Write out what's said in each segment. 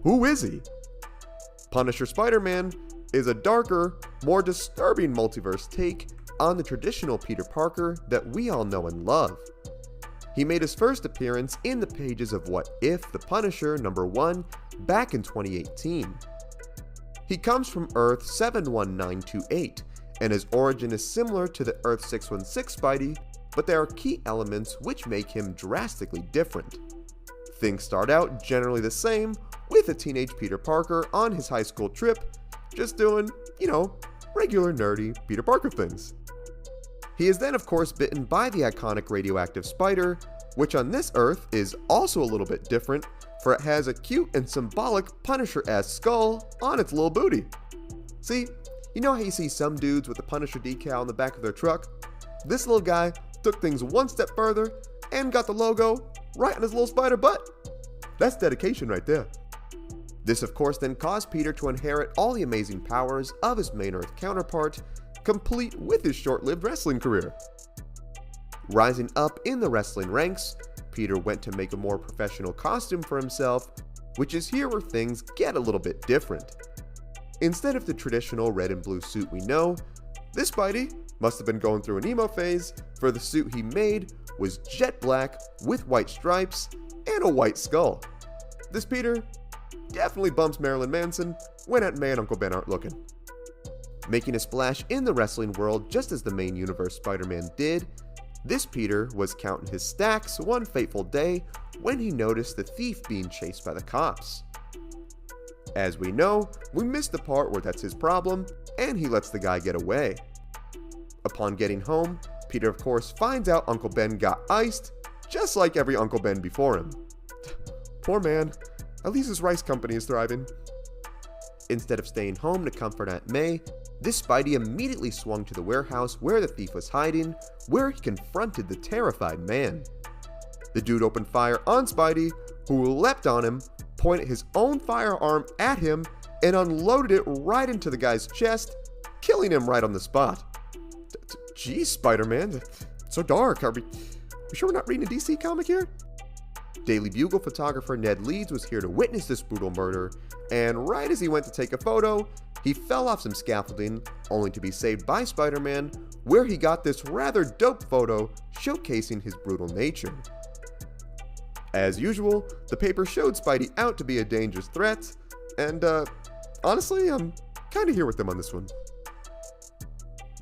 Who is he? Punisher Spider-Man is a darker, more disturbing multiverse take on the traditional Peter Parker that we all know and love. He made his first appearance in the pages of What If? The Punisher #1 back in 2018. He comes from Earth 71928, and his origin is similar to the Earth 616 Spidey, but there are key elements which make him drastically different. Things start out generally the same, with a teenage Peter Parker on his high school trip, just doing, regular nerdy Peter Parker things. He is then of course bitten by the iconic radioactive spider, which on this Earth is also a little bit different, for it has a cute and symbolic Punisher-esque skull on its little booty. See, you know how you see some dudes with the Punisher decal on the back of their truck? This little guy took things one step further and got the logo right on his little spider butt. That's dedication right there. This of course then caused Peter to inherit all the amazing powers of his main Earth counterpart, complete with his short-lived wrestling career. Rising up in the wrestling ranks, Peter went to make a more professional costume for himself, which is here where things get a little bit different. Instead of the traditional red and blue suit we know, this Spidey must have been going through an emo phase, for the suit he made was jet black with white stripes and a white skull. This Peter definitely bumps Marilyn Manson when Aunt May and Uncle Ben aren't looking. Making a splash in the wrestling world just as the main universe Spider-Man did, this Peter was counting his stacks one fateful day when he noticed the thief being chased by the cops. As we know, we missed the part where that's his problem, and he lets the guy get away. Upon getting home, Peter of course finds out Uncle Ben got iced, just like every Uncle Ben before him. Poor man, at least his rice company is thriving. Instead of staying home to comfort Aunt May, this Spidey immediately swung to the warehouse where the thief was hiding, where he confronted the terrified man. The dude opened fire on Spidey, who leapt on him, pointed his own firearm at him, and unloaded it right into the guy's chest, killing him right on the spot. Jeez, Spider-Man, it's so dark. Are we sure we're not reading a DC comic here? Daily Bugle photographer Ned Leeds was here to witness this brutal murder, and right as he went to take a photo, he fell off some scaffolding, only to be saved by Spider-Man, where he got this rather dope photo showcasing his brutal nature. As usual, the paper showed Spidey out to be a dangerous threat, and honestly, I'm kinda here with them on this one.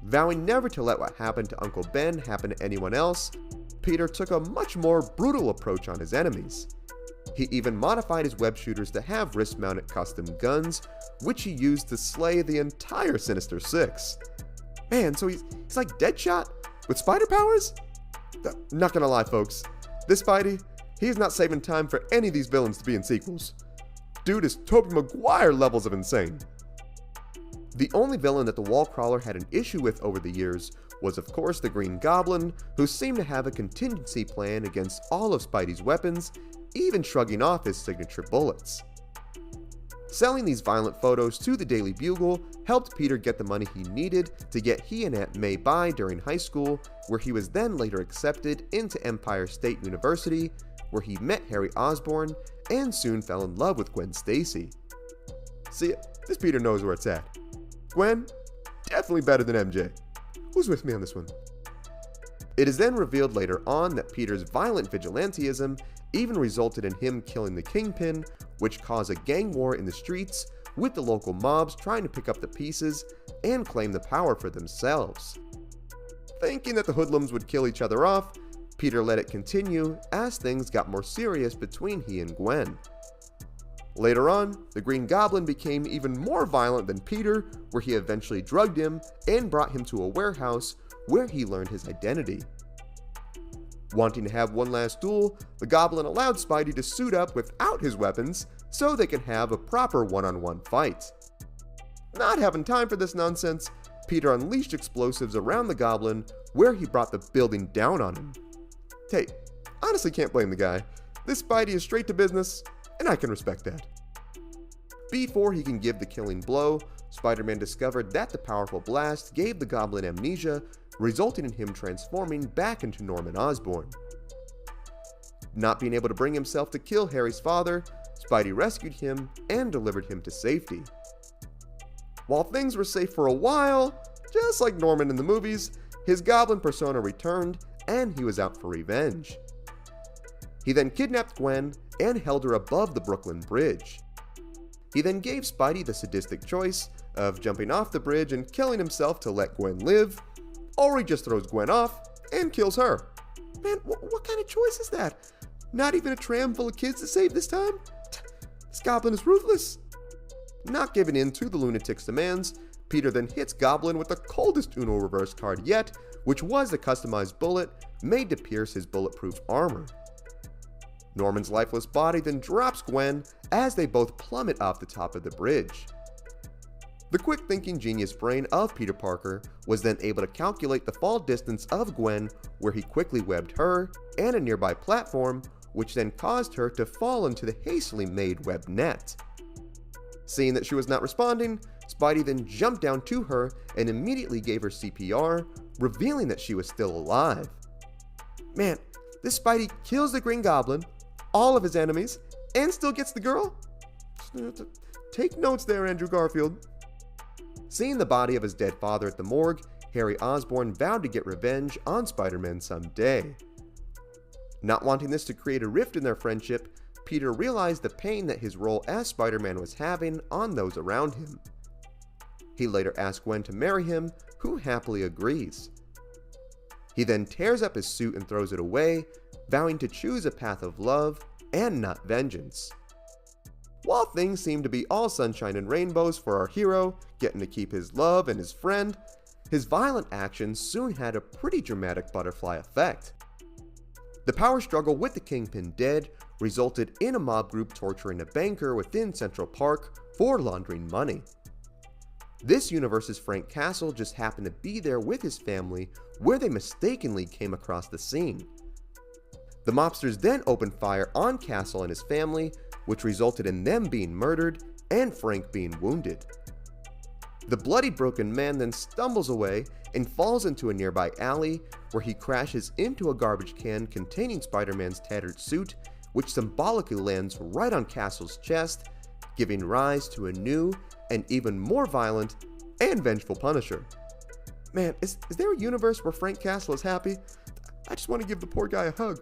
Vowing never to let what happened to Uncle Ben happen to anyone else, Peter took a much more brutal approach on his enemies. He even modified his web shooters to have wrist-mounted custom guns, which he used to slay the entire Sinister Six. Man, so he's like Deadshot with spider powers? Not gonna lie folks, this Spidey, he's not saving time for any of these villains to be in sequels. Dude is Tobey Maguire levels of insane. The only villain that the Wallcrawler had an issue with over the years was of course the Green Goblin, who seemed to have a contingency plan against all of Spidey's weapons, even shrugging off his signature bullets. Selling these violent photos to the Daily Bugle helped Peter get the money he needed to get he and Aunt May by during high school, where he was then later accepted into Empire State University, where he met Harry Osborn and soon fell in love with Gwen Stacy. See, this Peter knows where it's at. Gwen, definitely better than MJ. Who's with me on this one? It is then revealed later on that Peter's violent vigilantism even resulted in him killing the Kingpin, which caused a gang war in the streets, with the local mobs trying to pick up the pieces and claim the power for themselves. Thinking that the hoodlums would kill each other off, Peter let it continue as things got more serious between he and Gwen. Later on, the Green Goblin became even more violent than Peter, where he eventually drugged him and brought him to a warehouse where he learned his identity. Wanting to have one last duel, the Goblin allowed Spidey to suit up without his weapons so they could have a proper one-on-one fight. Not having time for this nonsense, Peter unleashed explosives around the Goblin, where he brought the building down on him. Hey, honestly can't blame the guy. This Spidey is straight to business, and I can respect that. Before he can give the killing blow, Spider-Man discovered that the powerful blast gave the Goblin amnesia, resulting in him transforming back into Norman Osborn. Not being able to bring himself to kill Harry's father, Spidey rescued him and delivered him to safety. While things were safe for a while, just like Norman in the movies, his goblin persona returned and he was out for revenge. He then kidnapped Gwen and held her above the Brooklyn Bridge. He then gave Spidey the sadistic choice of jumping off the bridge and killing himself to let Gwen live, or he just throws Gwen off and kills her. Man, what kind of choice is that? Not even a tram full of kids to save this time? This goblin is ruthless. Not giving in to the lunatic's demands, Peter then hits Goblin with the coldest Uno reverse card yet, which was a customized bullet made to pierce his bulletproof armor. Norman's lifeless body then drops Gwen as they both plummet off the top of the bridge. The quick-thinking genius brain of Peter Parker was then able to calculate the fall distance of Gwen, where he quickly webbed her and a nearby platform, which then caused her to fall into the hastily made web net. Seeing that she was not responding, Spidey then jumped down to her and immediately gave her CPR, revealing that she was still alive. Man, this Spidey kills the Green Goblin, all of his enemies, and still gets the girl? Take notes there, Andrew Garfield. Seeing the body of his dead father at the morgue, Harry Osborn vowed to get revenge on Spider-Man someday. Not wanting this to create a rift in their friendship, Peter realized the pain that his role as Spider-Man was having on those around him. He later asked Gwen to marry him, who happily agrees. He then tears up his suit and throws it away, vowing to choose a path of love and not vengeance. While things seem to be all sunshine and rainbows for our hero, getting to keep his love and his friend, his violent actions soon had a pretty dramatic butterfly effect. The power struggle with the Kingpin dead resulted in a mob group torturing a banker within Central Park for laundering money. This universe's Frank Castle just happened to be there with his family, where they mistakenly came across the scene. The mobsters then opened fire on Castle and his family, which resulted in them being murdered and Frank being wounded. The bloody broken man then stumbles away and falls into a nearby alley, where he crashes into a garbage can containing Spider-Man's tattered suit, which symbolically lands right on Castle's chest, giving rise to a new and even more violent and vengeful Punisher. Man, is there a universe where Frank Castle is happy? I just want to give the poor guy a hug.